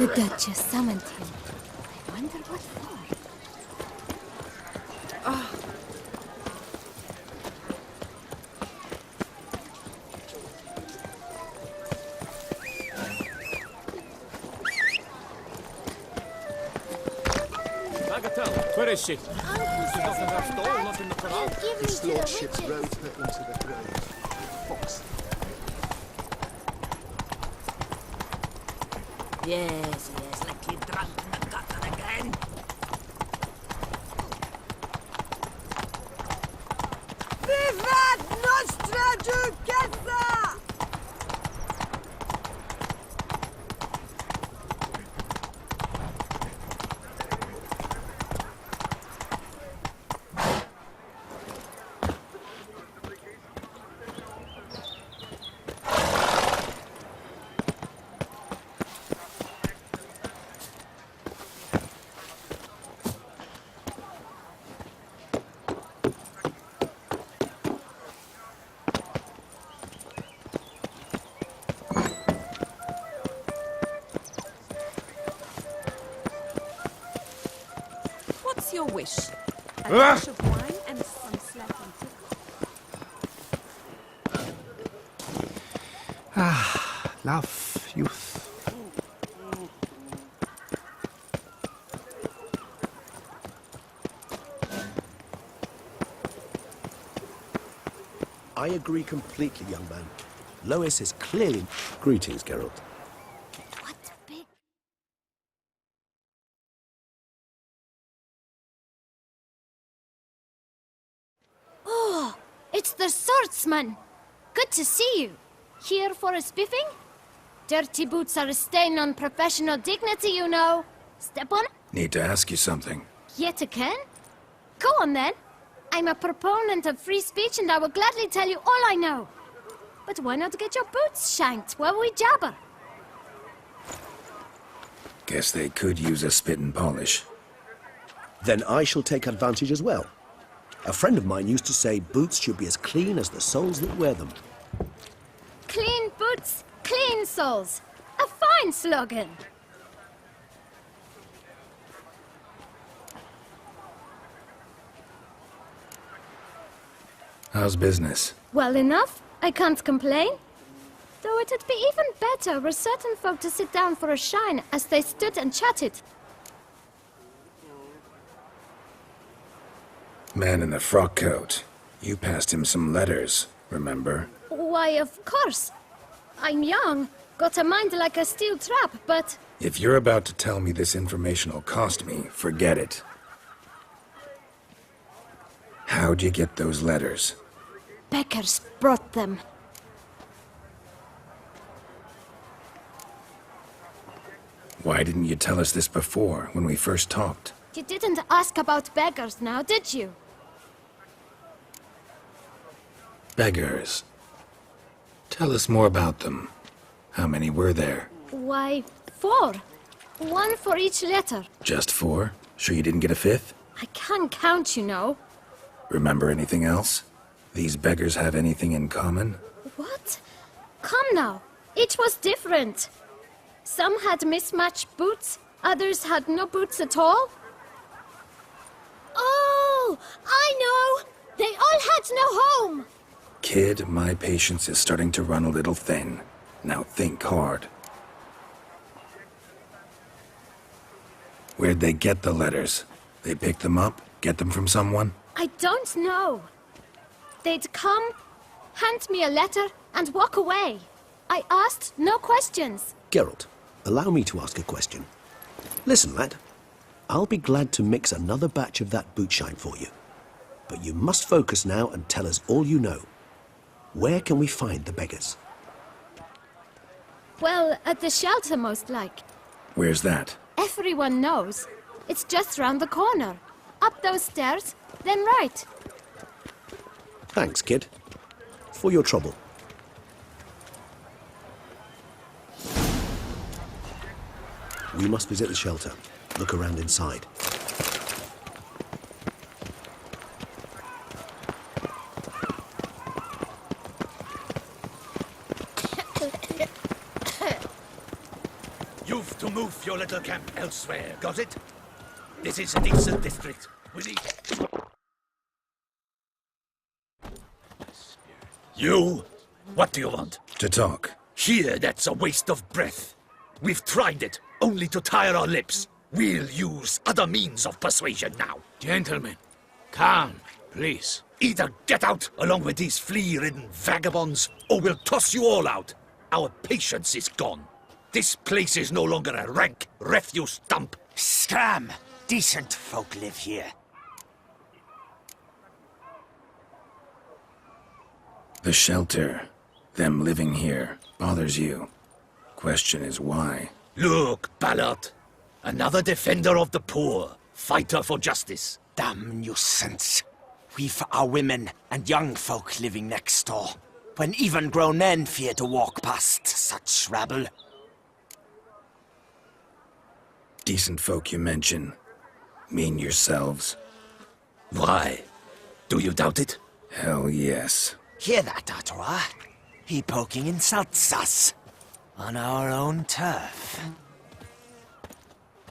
The Duchess summoned him. I wonder what for. Bagatelle, where is she? His lordship's rode her into the grave. Fox. Yes, like you drunk in the gutter again. Vivat Nostra Duchessa! What's your wish? A glass of wine and some slapping tip. Love, youth. I agree completely, young man. Lois is clearly... Greetings, Geralt. What big... Oh, it's the swordsman. Good to see you. Here for a spiffing? Dirty boots are a stain on professional dignity, you know. Step on? Need to ask you something. Yet again? Go on then. I'm a proponent of free speech and I will gladly tell you all I know. But why not get your boots shanked while we jabber? Guess they could use a spit and polish. Then I shall take advantage as well. A friend of mine used to say boots should be as clean as the soles that wear them. Clean boots, clean soles. A fine slogan. How's business? Well enough. I can't complain. Though it'd be even better were certain folk to sit down for a shine as they stood and chatted. Man in the frock coat. You passed him some letters, remember? Why, of course. I'm young, got a mind like a steel trap, but... If you're about to tell me this information will cost me, forget it. How'd you get those letters? Beggars brought them. Why didn't you tell us this before, when we first talked? You didn't ask about beggars now, did you? Beggars. Tell us more about them. How many were there? Why, 4. 1 for each letter. Just 4? Sure you didn't get a 5th? I can't count, you know. Remember anything else? These beggars have anything in common? What? Come now. Each was different. Some had mismatched boots, others had no boots at all. Oh, I know! They all had no home! Kid, my patience is starting to run a little thin. Now think hard. Where'd they get the letters? They pick them up? Get them from someone? I don't know. They'd come, hand me a letter, and walk away. I asked no questions. Geralt, allow me to ask a question. Listen, lad. I'll be glad to mix another batch of that boot shine for you. But you must focus now and tell us all you know. Where can we find the beggars? Well, at the shelter, most like. Where's that? Everyone knows. It's just round the corner. Up those stairs, then right. Thanks, kid. For your trouble. We must visit the shelter. Look around inside. You have to move your little camp elsewhere, got it? This is a decent district. We need... You? What do you want? To talk. Here, that's a waste of breath. We've tried it, only to tire our lips. We'll use other means of persuasion now. Gentlemen, calm, please. Either get out along with these flea-ridden vagabonds, or we'll toss you all out. Our patience is gone. This place is no longer a rank refuse dump. Scram! Decent folk live here. The shelter, them living here, bothers you. Question is why? Look, Ballard. Another defender of the poor. Fighter for justice. Damn nuisance. We've our women and young folk living next door, when even grown men fear to walk past such rabble. Decent folk you mention. Mean yourselves? Why? Do you doubt it? Hell yes. Hear that, Artois? He poking insults us. On our own turf.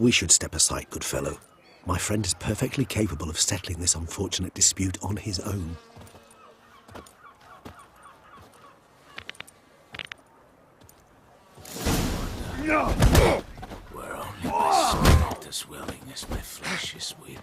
We should step aside, good fellow. My friend is perfectly capable of settling this unfortunate dispute on his own. We're only my soul not as willing as my flesh is weak.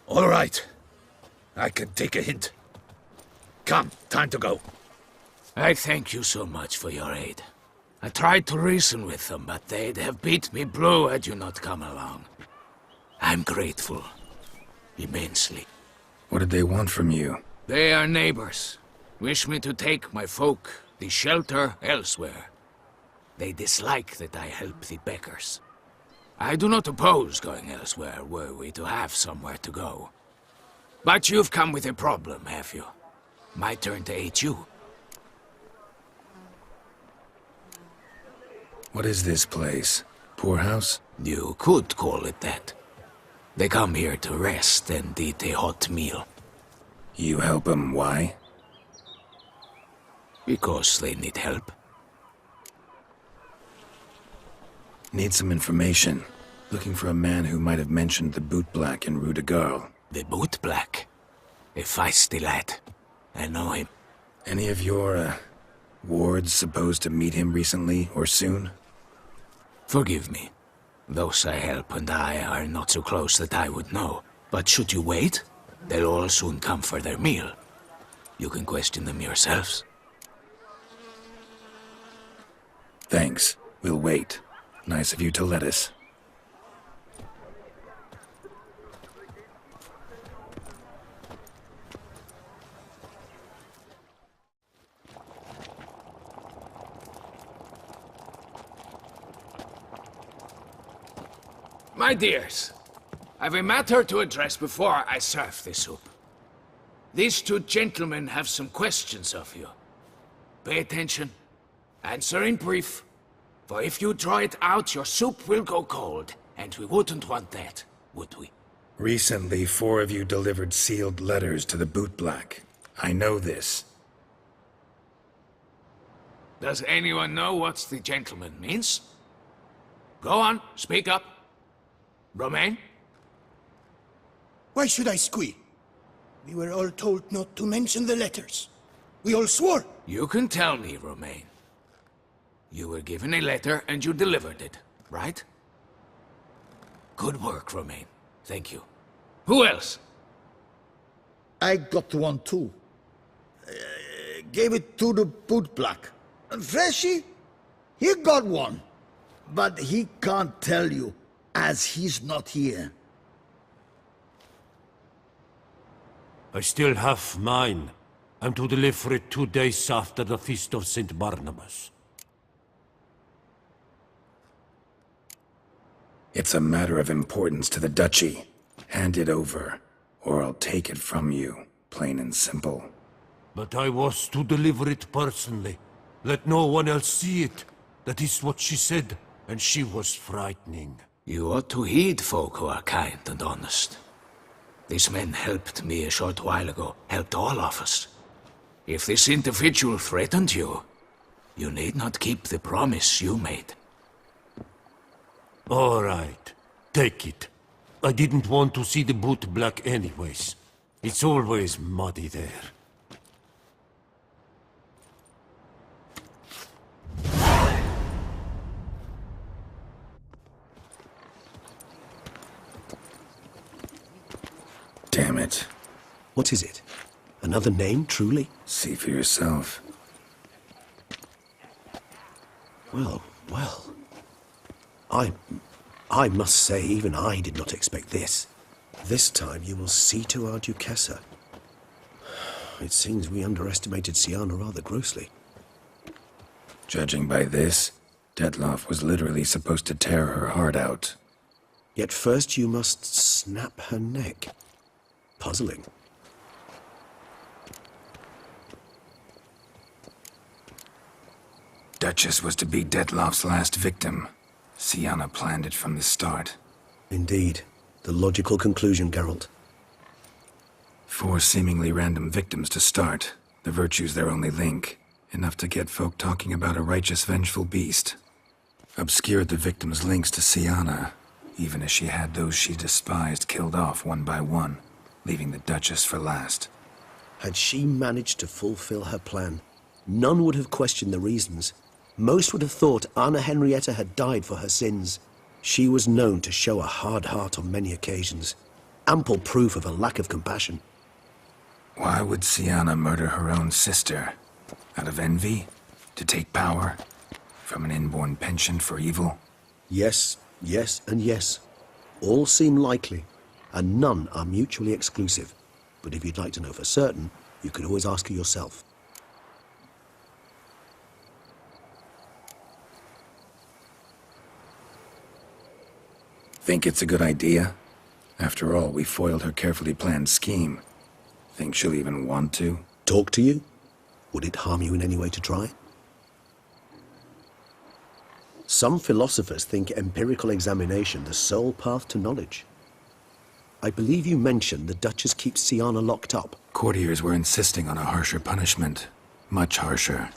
All right. I can take a hint. Come, time to go. I thank you so much for your aid. I tried to reason with them, but they'd have beat me blue had you not come along. I'm grateful. Immensely. What did they want from you? They are neighbors. Wish me to take my folk, the shelter, elsewhere. They dislike that I help the beggars. I do not oppose going elsewhere, were we to have somewhere to go. But you've come with a problem, have you? My turn to aid you. What is this place? Poorhouse? You could call it that. They come here to rest and eat a hot meal. You help them, why? Because they need help. Need some information. Looking for a man who might have mentioned the Boot Black in Rue de Garl. The Boot Black? A feisty lad. I know him. Any of your, wards supposed to meet him recently or soon? Forgive me. Those I help and I are not so close that I would know. But should you wait, they'll all soon come for their meal. You can question them yourselves. Thanks. We'll wait. Nice of you to let us. My dears, I've a matter to address before I serve the soup. These two gentlemen have some questions of you. Pay attention. Answer in brief. For if you draw it out, your soup will go cold. And we wouldn't want that, would we? Recently, 4 of you delivered sealed letters to the Boot Black. I know this. Does anyone know what the gentleman means? Go on, speak up. Romain? Why should I squeal? We were all told not to mention the letters. We all swore. You can tell me, Romain. You were given a letter and you delivered it, right? Good work, Romain. Thank you. Who else? I got one too. Gave it to the Boot Black. And Freshy, he got one. But he can't tell you, as he's not here. I still have mine. I'm to deliver it 2 days after the Feast of St. Barnabas. It's a matter of importance to the Duchy. Hand it over, or I'll take it from you, plain and simple. But I was to deliver it personally. Let no one else see it. That is what she said, and she was frightening. You ought to heed folk who are kind and honest. This man helped me a short while ago, helped all of us. If this individual threatened you, you need not keep the promise you made. All right, take it. I didn't want to see the boot black anyways. It's always muddy there. Damn it. What is it? Another name, truly? See for yourself. Well, well. I must say, even I did not expect this. This time you will see to our Duquesa. It seems we underestimated Siana rather grossly. Judging by this, Detloff was literally supposed to tear her heart out. Yet first you must snap her neck. Puzzling. Duchess was to be Detloff's last victim. Siana planned it from the start. Indeed. The logical conclusion, Geralt. 4 seemingly random victims to start. The virtue's their only link. Enough to get folk talking about a righteous, vengeful beast. Obscured the victims' links to Siana, even as she had those she despised killed off one by one, leaving the Duchess for last. Had she managed to fulfill her plan, none would have questioned the reasons. Most would have thought Anna Henrietta had died for her sins. She was known to show a hard heart on many occasions. Ample proof of a lack of compassion. Why would Siana murder her own sister? Out of envy? To take power? From an inborn penchant for evil? Yes, yes, and yes. All seem likely, and none are mutually exclusive. But if you'd like to know for certain, you could always ask her yourself. Think it's a good idea? After all, we foiled her carefully planned scheme. Think she'll even want to? Talk to you? Would it harm you in any way to try? Some philosophers think empirical examination the sole path to knowledge. I believe you mentioned the Duchess keeps Siana locked up. Courtiers were insisting on a harsher punishment. Much harsher.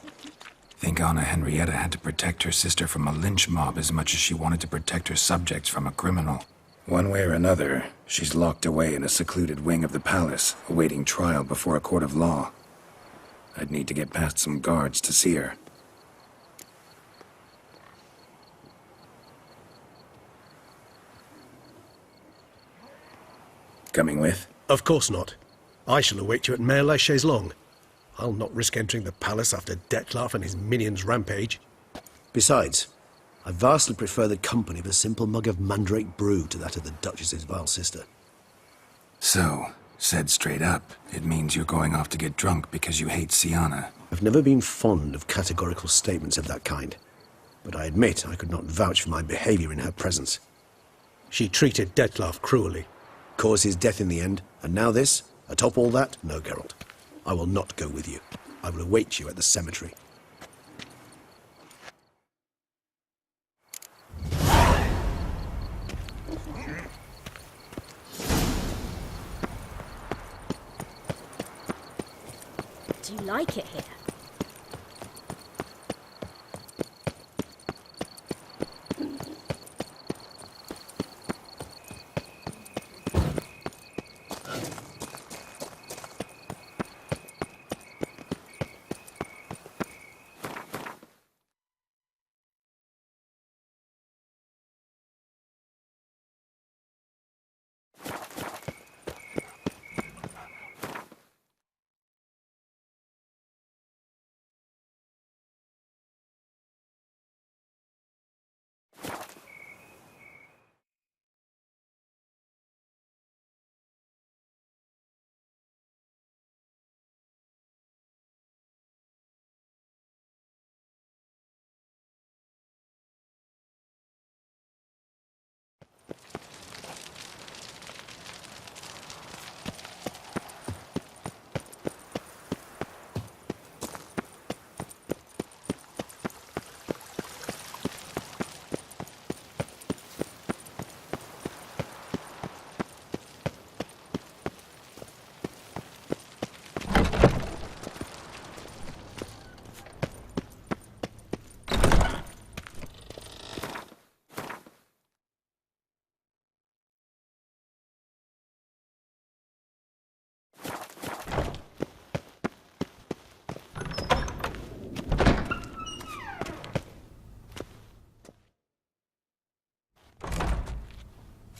Think Anna Henrietta had to protect her sister from a lynch mob as much as she wanted to protect her subjects from a criminal. One way or another, she's locked away in a secluded wing of the palace, awaiting trial before a court of law. I'd need to get past some guards to see her. Coming with? Of course not. I shall await you at Mare la Chaise-Longue. I'll not risk entering the palace after Detlaff and his minions rampage. Besides, I vastly prefer the company of a simple mug of mandrake brew to that of the Duchess's vile sister. So, said straight up, it means you're going off to get drunk because you hate Siana. I've never been fond of categorical statements of that kind, but I admit I could not vouch for my behavior in her presence. She treated Detlaff cruelly, caused his death in the end, and now this? Atop all that? No, Geralt. I will not go with you. I will await you at the cemetery. Do you like it here?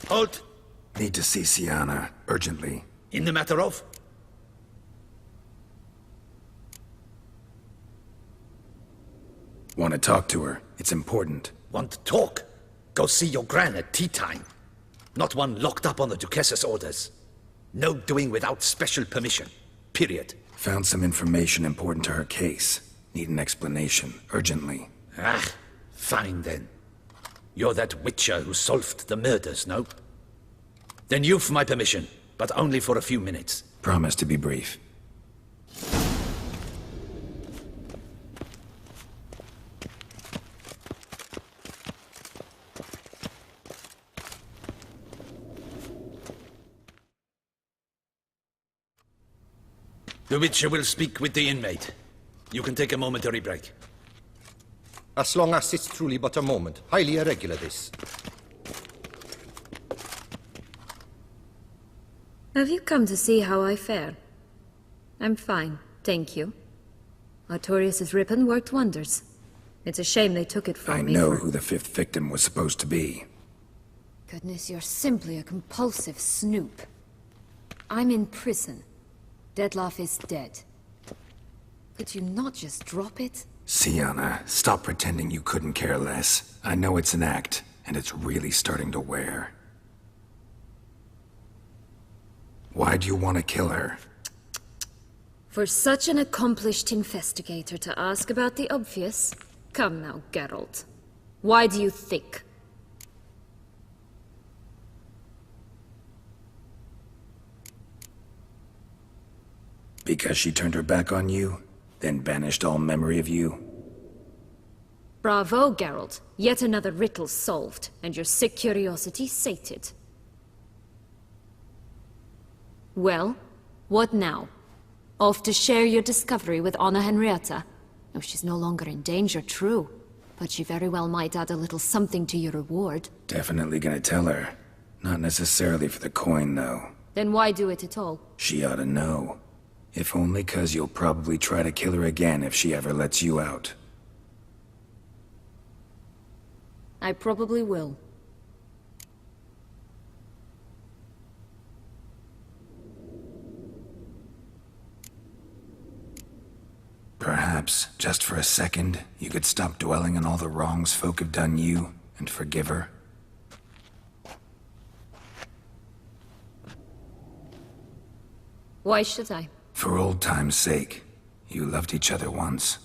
Halt! Need to see Sienna, urgently. In the matter of? Want to talk to her. It's important. Want to talk? Go see your gran at tea time. Not one locked up on the Duquesse's orders. No doing without special permission. Period. Found some information important to her case. Need an explanation, urgently. Ah, fine then. You're that witcher who solved the murders, no? Then you've my permission, but only for a few minutes. Promise to be brief. The Witcher will speak with the inmate. You can take a momentary break. As long as it's truly but a moment. Highly irregular, this. Have you come to see how I fare? I'm fine, thank you. Artorius' ribbon worked wonders. It's a shame they took it from me. I know who the fifth victim was supposed to be. Goodness, you're simply a compulsive snoop. I'm in prison. Dettlaff is dead. Could you not just drop it? Sienna, stop pretending you couldn't care less. I know it's an act, and it's really starting to wear. Why do you want to kill her? For such an accomplished investigator to ask about the obvious? Come now, Geralt. Why do you think? Because she turned her back on you, then banished all memory of you? Bravo, Geralt. Yet another riddle solved, and your sick curiosity sated. Well, what now? Off to share your discovery with Anna Henrietta? Oh, she's no longer in danger, true. But she very well might add a little something to your reward. Definitely gonna tell her. Not necessarily for the coin, though. Then why do it at all? She ought to know. If only 'cause you'll probably try to kill her again if she ever lets you out. I probably will. Perhaps, just for a second, you could stop dwelling on all the wrongs folk have done you, and forgive her. Why should I? For old time's sake. You loved each other once.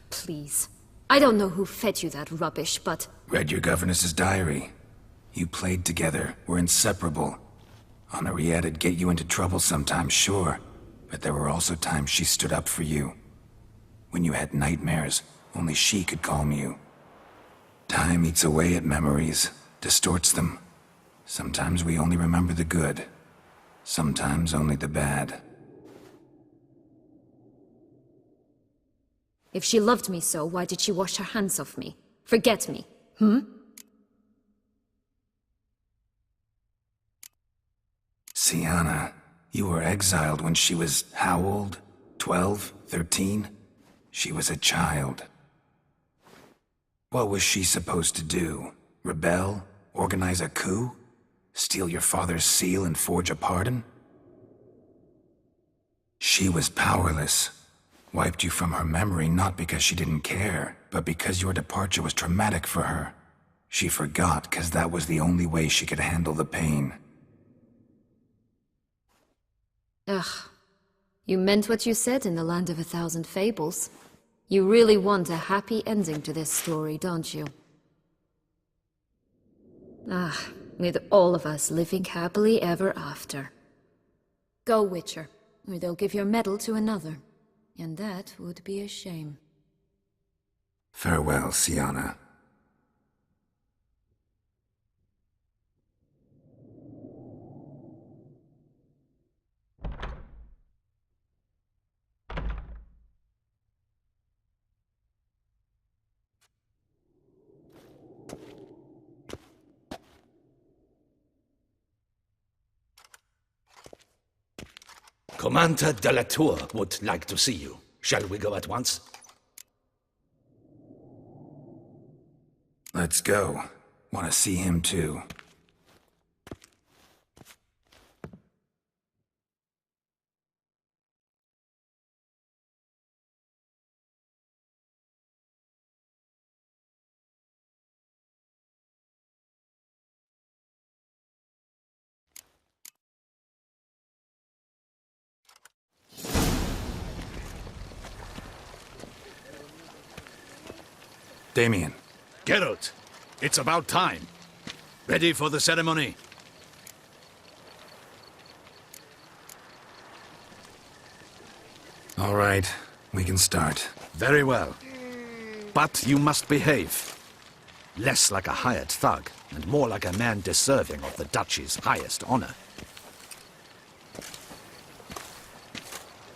Please. I don't know who fed you that rubbish, but... Read your governess's diary. You played together, were inseparable. Henriette'd get you into trouble sometimes, sure. But there were also times she stood up for you. When you had nightmares, only she could calm you. Time eats away at memories, distorts them. Sometimes we only remember the good. Sometimes only the bad. If she loved me so, why did she wash her hands off me? Forget me, hmm? Sienna, you were exiled when she was how old? 12? 13? She was a child. What was she supposed to do? Rebel? Organize a coup? Steal your father's seal and forge a pardon? She was powerless. Wiped you from her memory not because she didn't care, but because your departure was traumatic for her. She forgot because that was the only way she could handle the pain. Ugh. You meant what you said in the Land of a Thousand Fables. You really want a happy ending to this story, don't you? Ah, with all of us living happily ever after. Go, Witcher, or they'll give your medal to another. And that would be a shame. Farewell, Sienna. Commander de la Tour would like to see you. Shall we go at once? Let's go. Want to see him too. Damien. Geralt, it's about time. Ready for the ceremony? All right, we can start. Very well. But you must behave. Less like a hired thug, and more like a man deserving of the Duchy's highest honor.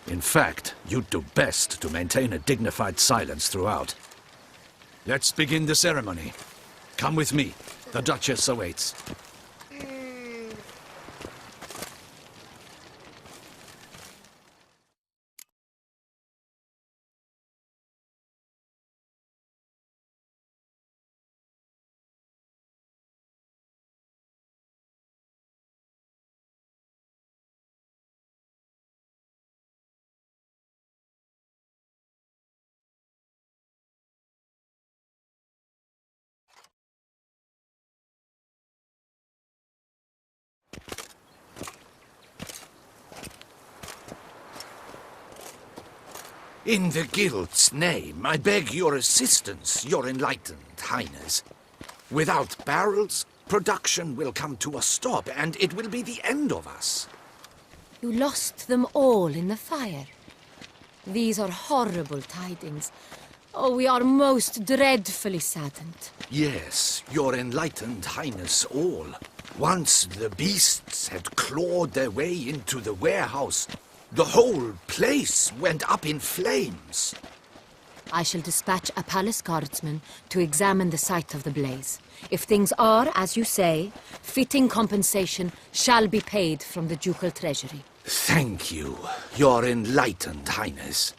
In fact, you'd do best to maintain a dignified silence throughout. Let's begin the ceremony. Come with me. The Duchess awaits. In the Guild's name, I beg your assistance, your enlightened highness. Without barrels, production will come to a stop, and it will be the end of us. You lost them all in the fire. These are horrible tidings. Oh, we are most dreadfully saddened. Yes, your enlightened highness all. Once the beasts had clawed their way into the warehouse, the whole place went up in flames. I shall dispatch a palace guardsman to examine the site of the blaze. If things are, as you say, fitting compensation shall be paid from the ducal treasury. Thank you, your enlightened highness.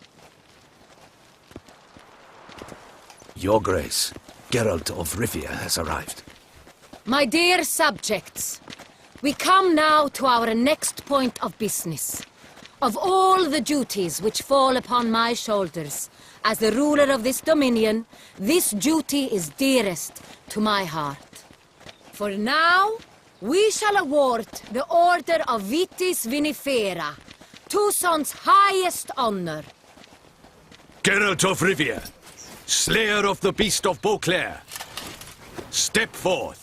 Your Grace, Geralt of Rivia has arrived. My dear subjects, we come now to our next point of business. Of all the duties which fall upon my shoulders, as the ruler of this dominion, this duty is dearest to my heart. For now, we shall award the Order of Vitis Vinifera, Toussaint's highest honor. Geralt of Rivia, slayer of the beast of Beauclair, step forth.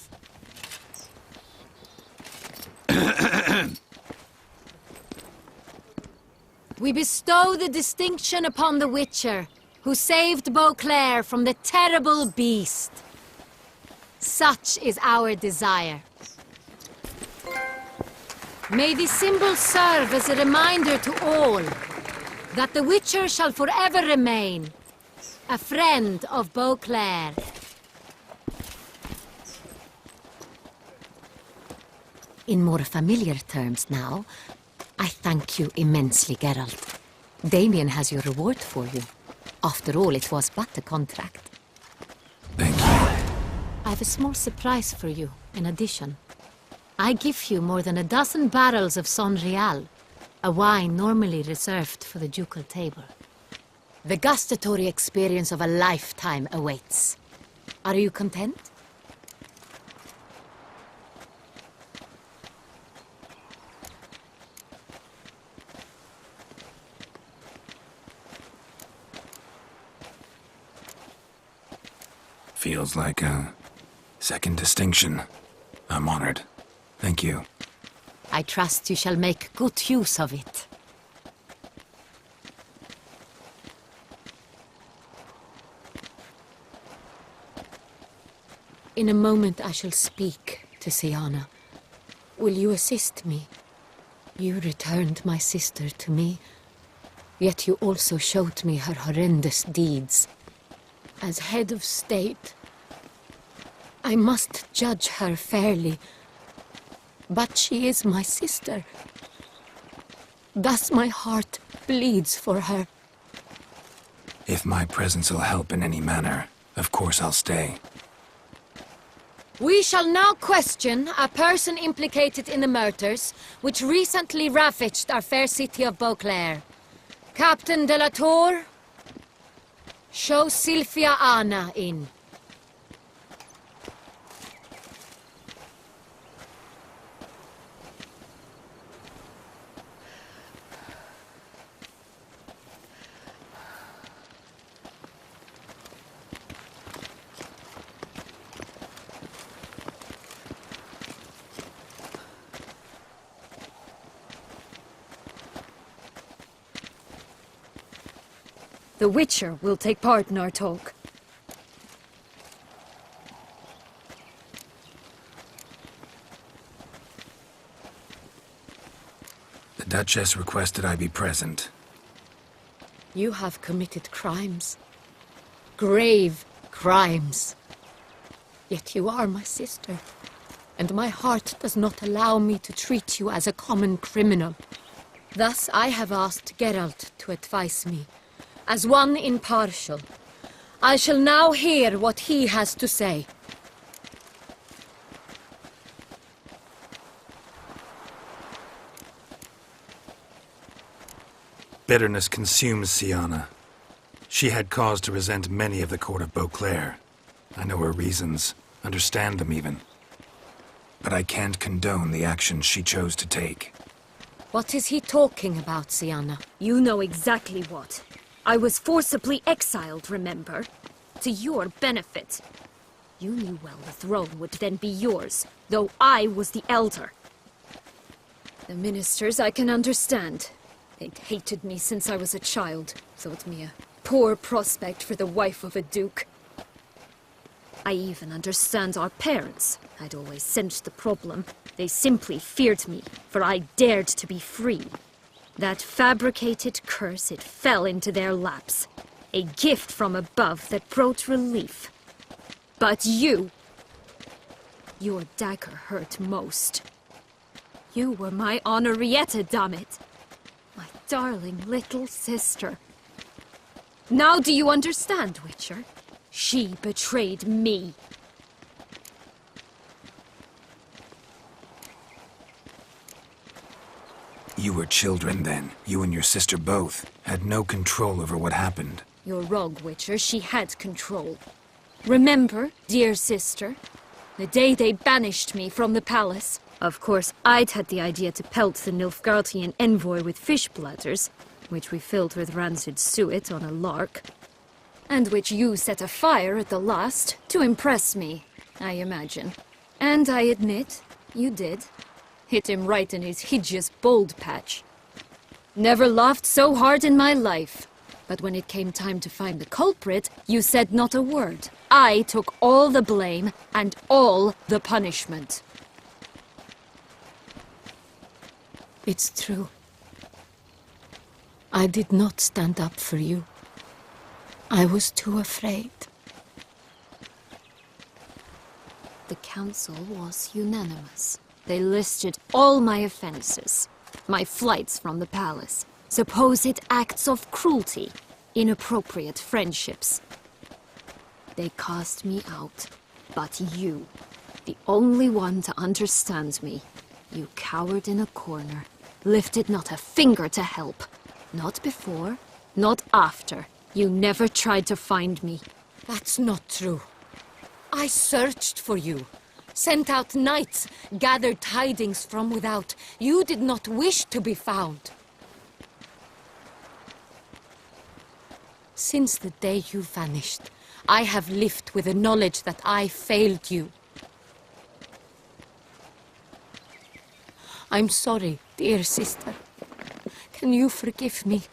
We bestow the distinction upon the Witcher, who saved Beauclair from the terrible beast. Such is our desire. May the symbol serve as a reminder to all that the Witcher shall forever remain a friend of Beauclair. In more familiar terms now, I thank you immensely, Geralt. Damien has your reward for you. After all, it was but a contract. Thank you. I have a small surprise for you, in addition. I give you more than a dozen barrels of Sonreal, a wine normally reserved for the ducal table. The gustatory experience of a lifetime awaits. Are you content? Feels like a second distinction. I'm honored. Thank you. I trust you shall make good use of it. In a moment I shall speak to Syanna. Will you assist me? You returned my sister to me, yet you also showed me her horrendous deeds. As head of state, I must judge her fairly. But she is my sister. Thus my heart bleeds for her. If my presence will help in any manner, of course I'll stay. We shall now question a person implicated in the murders which recently ravaged our fair city of Beauclair. Captain de la Tour, show Sylvia Anna in. The Witcher will take part in our talk. The Duchess requested I be present. You have committed crimes. Grave crimes. Yet you are my sister, and my heart does not allow me to treat you as a common criminal. Thus I have asked Geralt to advise me, as one impartial. I shall now hear what he has to say. Bitterness consumes Syanna. She had cause to resent many of the court of Beauclair. I know her reasons, understand them even. But I can't condone the actions she chose to take. What is he talking about, Syanna? You know exactly what. I was forcibly exiled, remember? To your benefit. You knew well the throne would then be yours, though I was the elder. The ministers I can understand. They'd hated me since I was a child. Thought me a poor prospect for the wife of a duke. I even understand our parents. I'd always sensed the problem. They simply feared me, for I dared to be free. That fabricated curse, it fell into their laps. A gift from above that brought relief. But you... Your dagger hurt most. You were my Henrietta, dammit. My darling little sister. Now do you understand, Witcher? She betrayed me. You were children then. You and your sister both had no control over what happened. You're wrong, Witcher. She had control. Remember, dear sister, the day they banished me from the palace? Of course, I'd had the idea to pelt the Nilfgaardian envoy with fish bladders, which we filled with rancid suet on a lark. And which you set afire at the last, to impress me, I imagine. And I admit, you did. Hit him right in his hideous bald patch. Never laughed so hard in my life. But when it came time to find the culprit, you said not a word. I took all the blame and all the punishment. It's true. I did not stand up for you. I was too afraid. The council was unanimous. They listed all my offenses. My flights from the palace. Supposed acts of cruelty. Inappropriate friendships. They cast me out. But you, the only one to understand me, you cowered in a corner, lifted not a finger to help. Not before, not after. You never tried to find me. That's not true. I searched for you. Sent out knights, gathered tidings from without. You did not wish to be found. Since the day you vanished, I have lived with the knowledge that I failed you. I'm sorry, dear sister. Can you forgive me?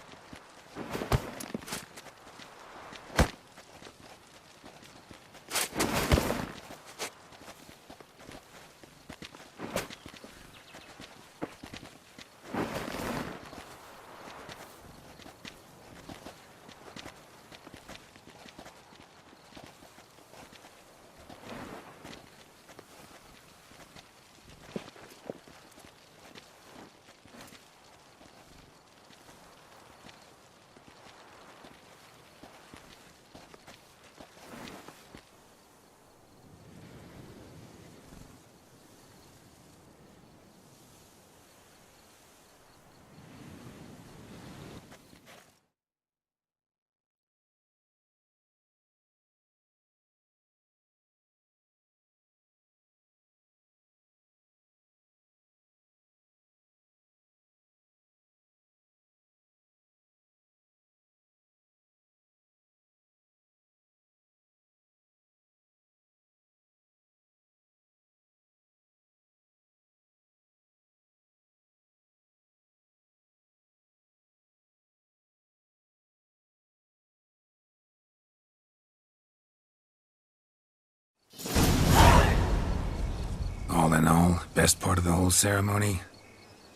All in all, best part of the whole ceremony?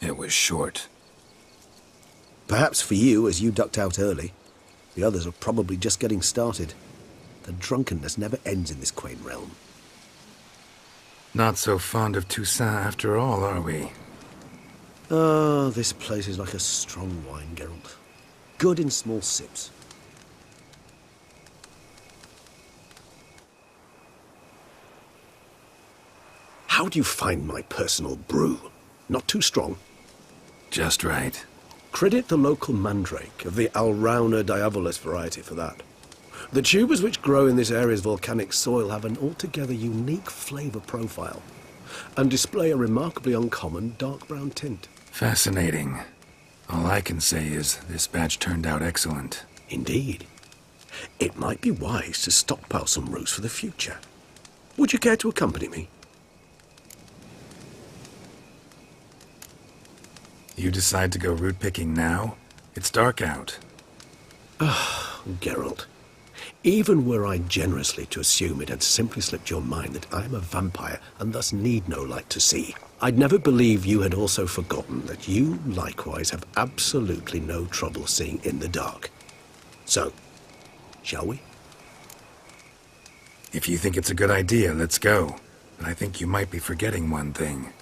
It was short. Perhaps for you, as you ducked out early. The others are probably just getting started. The drunkenness never ends in this quaint realm. Not so fond of Toussaint after all, are we? Ah, this place is like a strong wine, Geralt. Good in small sips. How do you find my personal brew? Not too strong? Just right. Credit the local mandrake of the Alrauna diavolus variety for that. The tubers which grow in this area's volcanic soil have an altogether unique flavour profile and display a remarkably uncommon dark brown tint. Fascinating. All I can say is this batch turned out excellent. Indeed. It might be wise to stockpile some roots for the future. Would you care to accompany me? You decide to go root picking now? It's dark out. Ah, Geralt. Even were I generously to assume it had simply slipped your mind that I am a vampire and thus need no light to see, I'd never believe you had also forgotten that you likewise have absolutely no trouble seeing in the dark. So, shall we? If you think it's a good idea, let's go. But I think you might be forgetting one thing.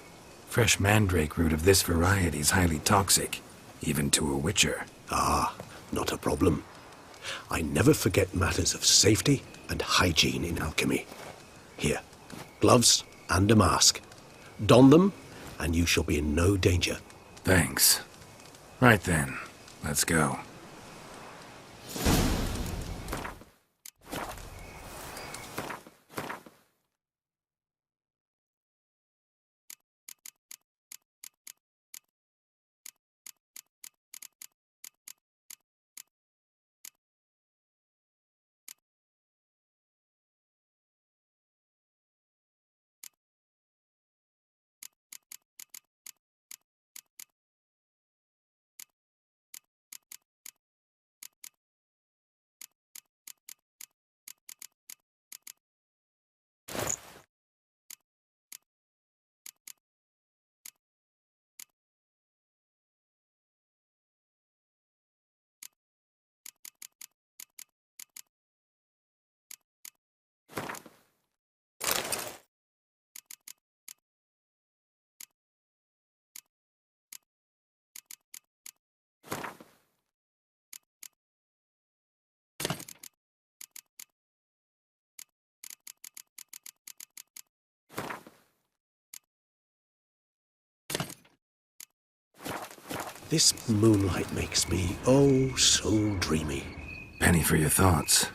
Fresh mandrake root of this variety is highly toxic, even to a witcher. Ah, not a problem. I never forget matters of safety and hygiene in alchemy. Here, gloves and a mask. Don them, and you shall be in no danger. Thanks. Right then, let's go. This moonlight makes me, oh, so dreamy. Penny for your thoughts.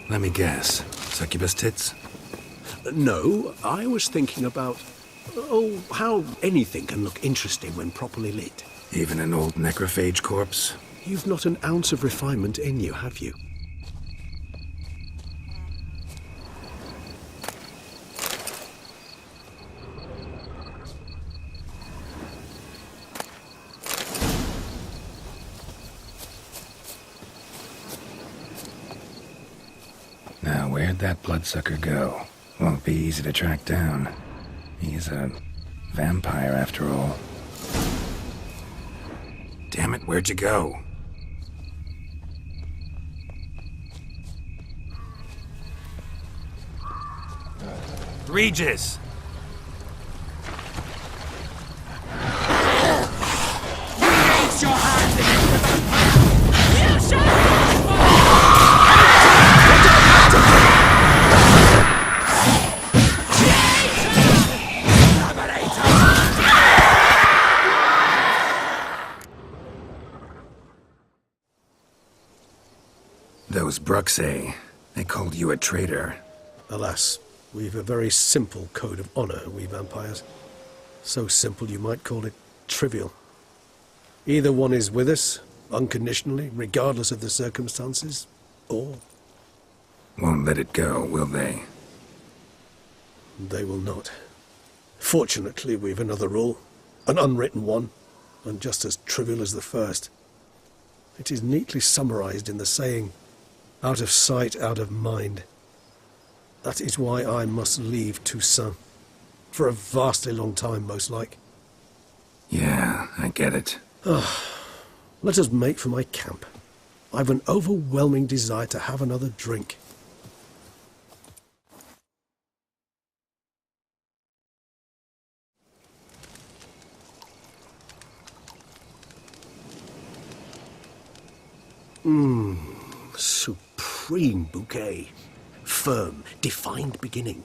Let me guess. Succubus tits? No, I was thinking about, oh, how anything can look interesting when properly lit. Even an old necrophage corpse? You've not an ounce of refinement in you, have you? Now, where'd that bloodsucker go? Won't be easy to track down. He's a vampire, after all. Damn it, where'd you go? Regis! Raise your hand against the vampire! You shall Those Bruxae, they called you a traitor. Alas, we've a very simple code of honor, we vampires. So simple you might call it trivial. Either one is with us, unconditionally, regardless of the circumstances, or... Won't let it go, will they? They will not. Fortunately, we've another rule, an unwritten one, and just as trivial as the first. It is neatly summarized in the saying, out of sight, out of mind. That is why I must leave Toussaint. For a vastly long time, most like. Yeah, I get it. Let us make for my camp. I've an overwhelming desire to have another drink. Supreme bouquet. Firm, defined beginning,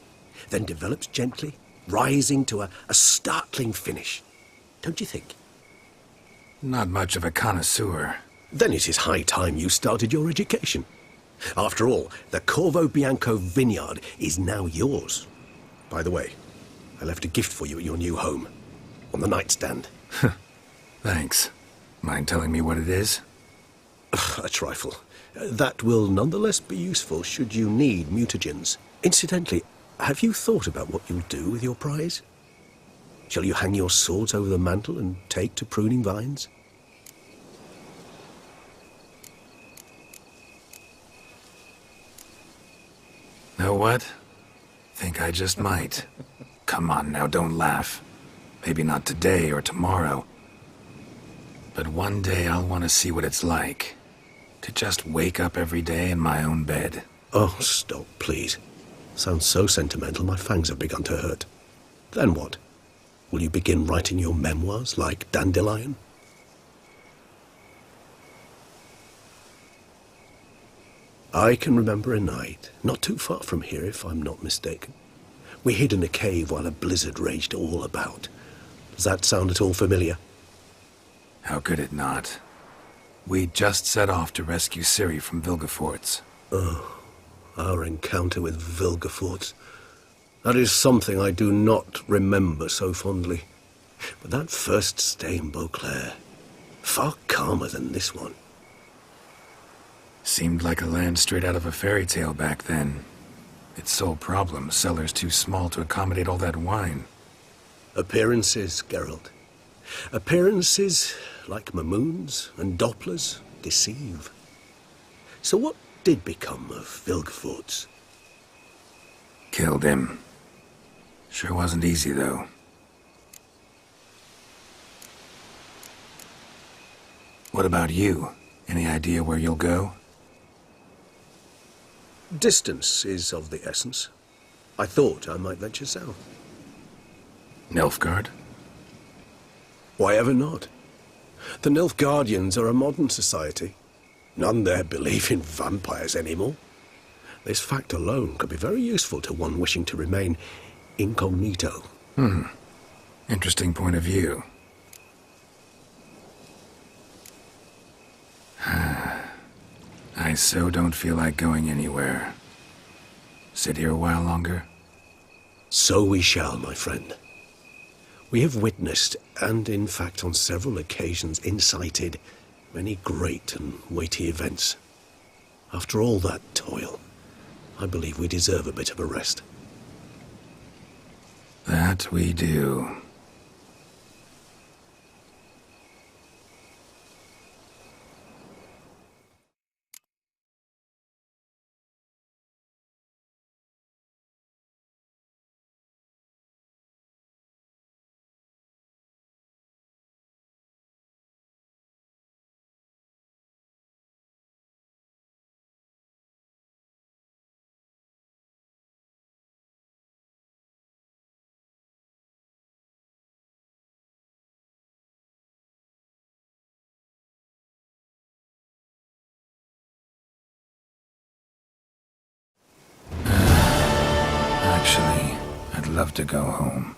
then develops gently, rising to a startling finish. Don't you think? Not much of a connoisseur. Then it is high time you started your education. After all, the Corvo Bianco vineyard is now yours. By the way, I left a gift for you at your new home. On the nightstand. Thanks. Mind telling me what it is? A trifle. That will nonetheless be useful should you need mutagens. Incidentally, have you thought about what you'll do with your prize? Shall you hang your swords over the mantle and take to pruning vines? Know what? Think I just might. Come on now, don't laugh. Maybe not today or tomorrow. But one day I'll want to see what it's like. To just wake up every day in my own bed. Oh, stop, please. Sounds so sentimental, my fangs have begun to hurt. Then what? Will you begin writing your memoirs like Dandelion? I can remember a night, not too far from here if I'm not mistaken. We hid in a cave while a blizzard raged all about. Does that sound at all familiar? How could it not? We just set off to rescue Ciri from Vilgefortz. Oh, our encounter with Vilgefortz. That is something I do not remember so fondly. But that first stay in Beauclair, far calmer than this one. Seemed like a land straight out of a fairy tale back then. Its sole problem, cellars too small to accommodate all that wine. Appearances, Geralt. Appearances, like Mamoons and Dopplers, deceive. So what did become of Vilgefortz? Killed him. Sure wasn't easy, though. What about you? Any idea where you'll go? Distance is of the essence. I thought I might venture south. Nilfgaard? Why ever not? The Nilfgaardians are a modern society. None there believe in vampires anymore. This fact alone could be very useful to one wishing to remain incognito. Interesting point of view. I so don't feel like going anywhere. Sit here a while longer? So we shall, my friend. We have witnessed, and in fact on several occasions incited, many great and weighty events. After all that toil, I believe we deserve a bit of a rest. That we do. Actually, I'd love to go home.